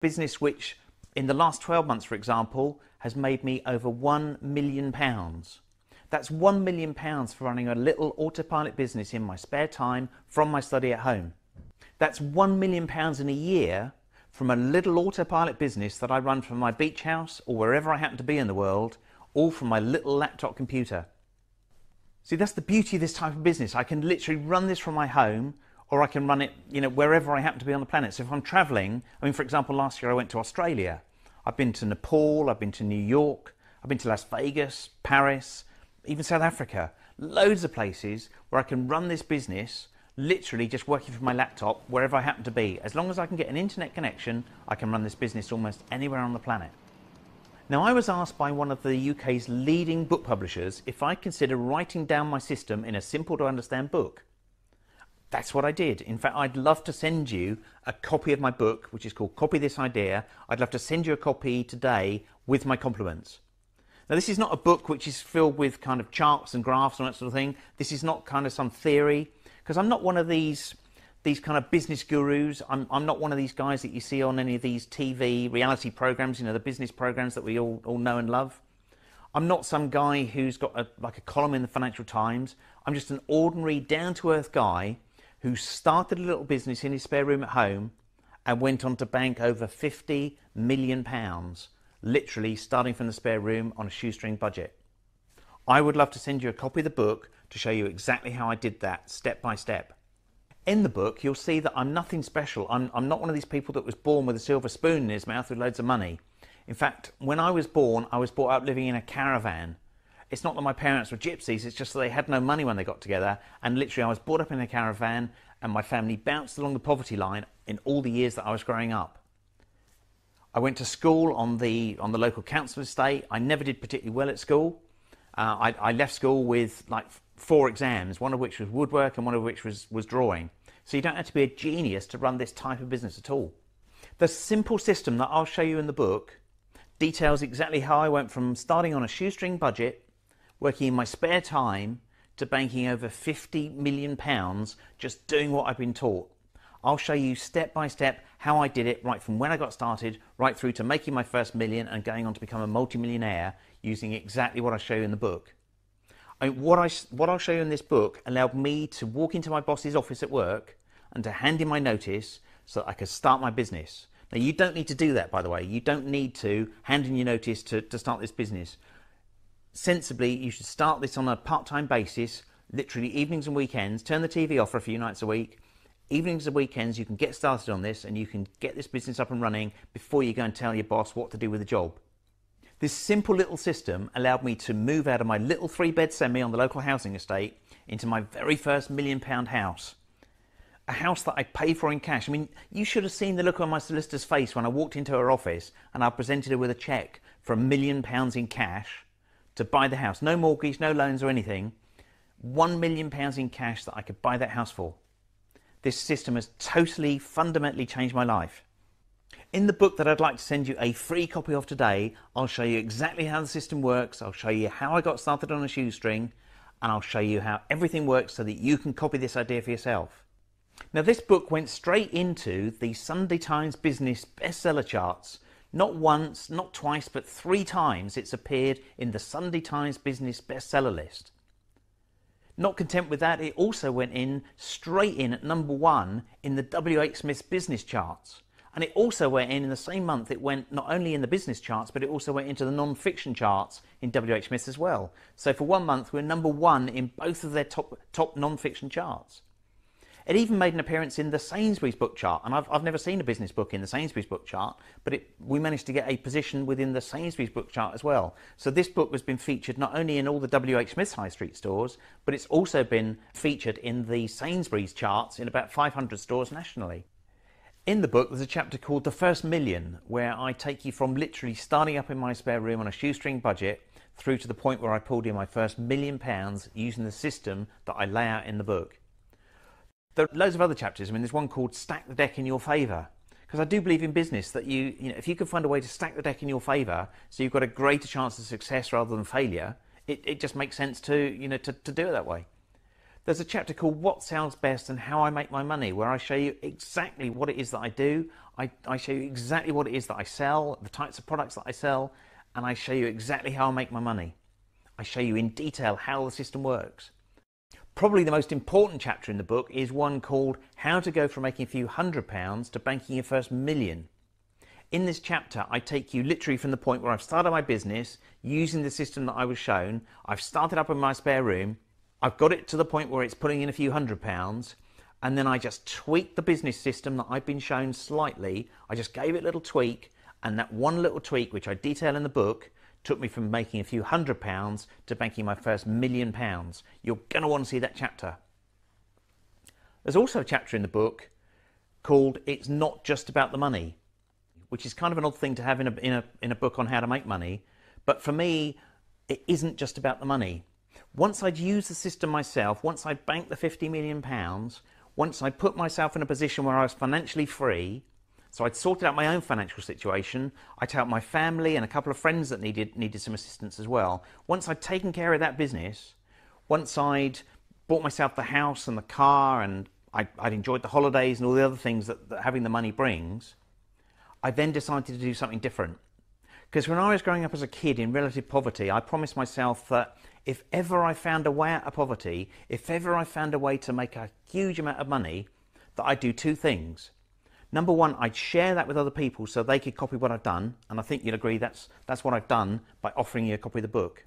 Business which, in the last 12 months, for example, has made me over £1 million. That's £1 million for running a little autopilot business in my spare time from my study at home. That's £1 million in a year from a little autopilot business that I run from my beach house or wherever I happen to be in the world, all from my little laptop computer. See, that's the beauty of this type of business. I can literally run this from my home, or I can run it, wherever I happen to be on the planet. So if I'm traveling, for example, last year I went to Australia. I've been to Nepal, I've been to New York, I've been to Las Vegas, Paris, even South Africa. Loads of places where I can run this business, literally just working from my laptop, wherever I happen to be. As long as I can get an internet connection, I can run this business almost anywhere on the planet. Now, I was asked by one of the UK's leading book publishers if I consider writing down my system in a simple to understand book. That's what I did. In fact, I'd love to send you a copy of my book, which is called Copy This Idea. I'd love to send you a copy today with my compliments. Now, this is not a book which is filled with kind of charts and graphs and that sort of thing. This is not kind of some theory, because I'm not one of these kind of business gurus. I'm not one of these guys that you see on any of these TV reality programs, the business programs that we all know and love. I'm not some guy who's got a column in the Financial Times. I'm just an ordinary, down-to-earth guy who started a little business in his spare room at home and went on to bank over £50 million, literally starting from the spare room on a shoestring budget. I would love to send you a copy of the book to show you exactly how I did that, step by step. In the book, you'll see that I'm nothing special. I'm not one of these people that was born with a silver spoon in his mouth with loads of money. In fact, when I was born, I was brought up living in a caravan. It's not that my parents were gypsies, it's just that they had no money when they got together, and literally I was brought up in a caravan and my family bounced along the poverty line in all the years that I was growing up. I went to school on the local council estate. I never did particularly well at school. I left school with 4 exams, one of which was woodwork and one of which was drawing. So you don't have to be a genius to run this type of business at all. The simple system that I'll show you in the book details exactly how I went from starting on a shoestring budget, working in my spare time, to banking over £50 million just doing what I've been taught. I'll show you step by step how I did it, right from when I got started, right through to making my first million and going on to become a multimillionaire using exactly what I show you in the book. What I'll show you in this book allowed me to walk into my boss's office at work and to hand in my notice so that I could start my business. Now, you don't need to do that, by the way. You don't need to hand in your notice to start this business. Sensibly, you should start this on a part-time basis, literally evenings and weekends. Turn the TV off for a few nights a week. Evenings and weekends, you can get started on this and you can get this business up and running before you go and tell your boss what to do with the job. This simple little system allowed me to move out of my little 3-bed semi on the local housing estate into my very first £1 million house. A house that I paid for in cash. You should have seen the look on my solicitor's face when I walked into her office and I presented her with a cheque for £1 million in cash to buy the house. No mortgage, no loans or anything. £1 million in cash that I could buy that house for. This system has totally, fundamentally changed my life. In the book that I'd like to send you a free copy of today, I'll show you exactly how the system works, I'll show you how I got started on a shoestring, and I'll show you how everything works so that you can copy this idea for yourself. Now, this book went straight into the Sunday Times Business bestseller charts. Not once, not twice, but 3 times it's appeared in the Sunday Times Business bestseller list. Not content with that, it also went in straight in at #1 in the W.H. Smith's business charts. And it also went in the same month. It went not only in the business charts, but it also went into the non-fiction charts in W.H. Smith as well. So for 1 month, we're #1 in both of their top non-fiction charts. It even made an appearance in the Sainsbury's book chart, and I've never seen a business book in the Sainsbury's book chart, but we managed to get a position within the Sainsbury's book chart as well. So this book has been featured not only in all the W.H. Smith's high street stores, but it's also been featured in the Sainsbury's charts in about 500 stores nationally. In the book, there's a chapter called The First Million, where I take you from literally starting up in my spare room on a shoestring budget through to the point where I pulled in my first £1 million using the system that I lay out in the book. There are loads of other chapters. There's one called Stack the Deck in Your Favour, because I do believe in business that if you can find a way to stack the deck in your favour so you've got a greater chance of success rather than failure, it just makes sense to do it that way. There's a chapter called What Sells Best and How I Make My Money, where I show you exactly what it is that I do. I show you exactly what it is that I sell, the types of products that I sell, and I show you exactly how I make my money. I show you in detail how the system works. Probably the most important chapter in the book is one called How to Go from Making a Few £100 to Banking Your First Million. In this chapter, I take you literally from the point where I've started my business using the system that I was shown. I've started up in my spare room. I've got it to the point where it's putting in a few £100, and then I just tweaked the business system that I've been shown slightly. I just gave it a little tweak, and that one little tweak, which I detail in the book, took me from making a few £100 to banking my first £1,000,000. You're going to want to see that chapter. There's also a chapter in the book called It's Not Just About the Money, which is kind of an odd thing to have in a book on how to make money. But for me, it isn't just about the money. Once I'd used the system myself, once I'd banked the £50 million, once I put myself in a position where I was financially free, so I'd sorted out my own financial situation, I'd helped my family and a couple of friends that needed some assistance as well. Once I'd taken care of that business, once I'd bought myself the house and the car, and I'd enjoyed the holidays and all the other things that having the money brings, I then decided to do something different. Because when I was growing up as a kid in relative poverty, I promised myself that if ever I found a way out of poverty, if ever I found a way to make a huge amount of money, that I'd do two things. Number one, I'd share that with other people so they could copy what I've done, and I think you'll agree that's what I've done by offering you a copy of the book.